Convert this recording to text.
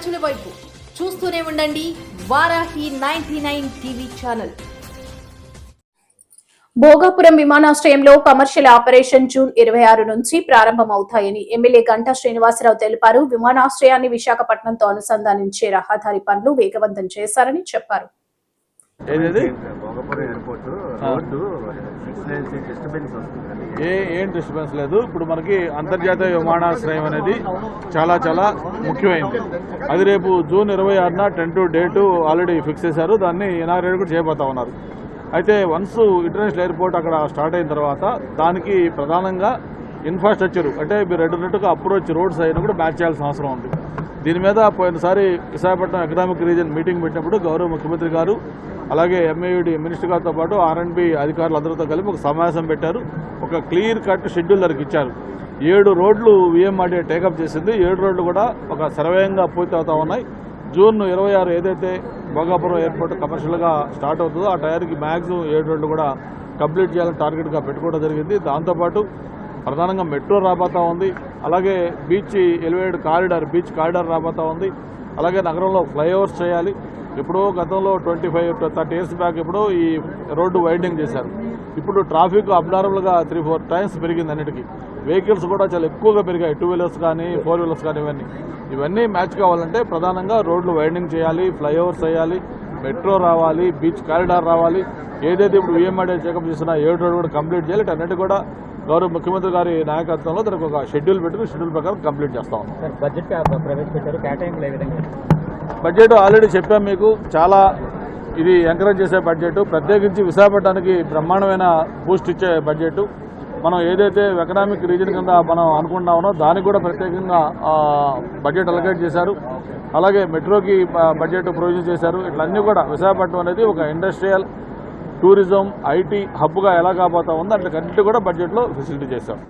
ప్రజల వైపు చూస్తూనే ఉండండి వారాహి 99 టీవీ ఛానల్. భోగాపురం విమానాశ్రయంలో కమర్షియల్ ఆపరేషన్ జూన్ 26 నుంచి ప్రారంభమవుతాయని ఎమ్మెల్యే గంటా శ్రీనివాసరావు తెలిపారు. విమానాశ్రయాన్ని విశాఖపట్నంతో అనుసంధానించే రహదారి పనులు వేగవంతం చేశారని చెప్పారు. ఏం డిస్టర్బెన్స్ లేదు. ఇప్పుడు మనకి అంతర్జాతీయ విమానాశ్రయం అనేది చాలా చాలా ముఖ్యమైనది. అది రేపు జూన్ 26న టెంటెటివ్ డేటు ఆల్రెడీ ఫిక్స్ చేశారు. దాన్ని ఇనాగ్రేట్ కూడా చేయబోతా ఉన్నారు. అయితే వన్స్ ఇంటర్నేషనల్ ఎయిర్పోర్ట్ అక్కడ స్టార్ట్ అయిన తర్వాత దానికి ప్రధానంగా ఇన్ఫ్రాస్ట్రక్చర్ అంటే మీరు అన్నట్టుగా అప్రోచ్ రోడ్స్ అయినా కూడా మ్యాచ్ చేయాల్సిన అవసరం ఉంది. దీని మీద పోయినసారి విశాఖపట్నం ఎకనామిక్ రీజన్ మీటింగ్ పెట్టినప్పుడు గౌరవ ముఖ్యమంత్రి గారు అలాగే ఎంఏయుడి మినిస్టర్ గారితో పాటు R&B అధికారులు అందరితో కలిపి ఒక సమావేశం పెట్టారు. ఒక క్లియర్ కట్ షెడ్యూల్ దానికి ఇచ్చారు. 7 రోడ్లు VMRDA టేకప్ చేసింది. 7 రోడ్లు కూడా ఒక సర్వేయంగా పూర్తి అవుతా ఉన్నాయి. జూన్ 26 ఏదైతే భోగాపురం ఎయిర్పోర్ట్ కమర్షియల్గా స్టార్ట్ అవుతుందో ఆ టైర్కి మ్యాక్సిమం 7 రోడ్లు కూడా కంప్లీట్ చేయాలని టార్గెట్గా పెట్టుకోవడం జరిగింది. దాంతోపాటు ప్రధానంగా మెట్రో రాబోతా ఉంది. అలాగే బీచ్ బీచ్ కారిడార్ రాబోతా ఉంది. అలాగే నగరంలో ఫ్లైఓవర్స్ చేయాలి. ఇప్పుడు గతంలో 25-30 ఇయర్స్ బ్యాక్ ఇప్పుడు ఈ రోడ్డు వైడనింగ్ చేశారు. ఇప్పుడు ట్రాఫిక్ అబ్నార్మల్గా 3-4 టైమ్స్ పెరిగింది. అన్నిటికీ వెహికల్స్ కూడా చాలా ఎక్కువగా పెరిగాయి. 2 వీలర్స్ కానీ 4 వీలర్స్ కానీ ఇవన్నీ మ్యాచ్ కావాలంటే ప్రధానంగా రోడ్లు వైడనింగ్ చేయాలి, ఫ్లైఓవర్స్ చేయాలి, మెట్రో రావాలి, బీచ్ కారిడార్ రావాలి. ఏదైతే ఇప్పుడు VMRDA చెకప్ చేస్తున్నా 7 రోడ్లు కూడా కంప్లీట్ చేయాలి. అన్నిటి కూడా గౌరవ ముఖ్యమంత్రి గారి నాయకత్వంలో దానికి ఒక షెడ్యూల్ పెట్టుకుని షెడ్యూల్ ప్రకారం కంప్లీట్ చేస్తా ఉన్నాం. బడ్జెట్ ఆల్రెడీ చెప్పాం మీకు. చాలా ఇది ఎంకరేజ్ చేసే బడ్జెట్, ప్రత్యేకించి విశాఖపట్నానికి బ్రహ్మాండమైన బూస్ట్ ఇచ్చే బడ్జెట్. మనం ఏదైతే ఎకనామిక్ రీజన్ కింద మనం అనుకుంటున్నామో దానికి కూడా ప్రత్యేకంగా బడ్జెట్ అలొకేట్ చేశారు. అలాగే మెట్రోకి బడ్జెట్ ప్రొవిజన్ చేశారు. ఇట్లన్నీ కూడా విశాఖపట్నం అనేది ఒక ఇండస్ట్రియల్, టూరిజం, IT హబ్గా ఎలా కాబోతా ఉందో అట్లకన్నిటి కూడా బడ్జెట్లో ఫెసిలిటీ చేశారు.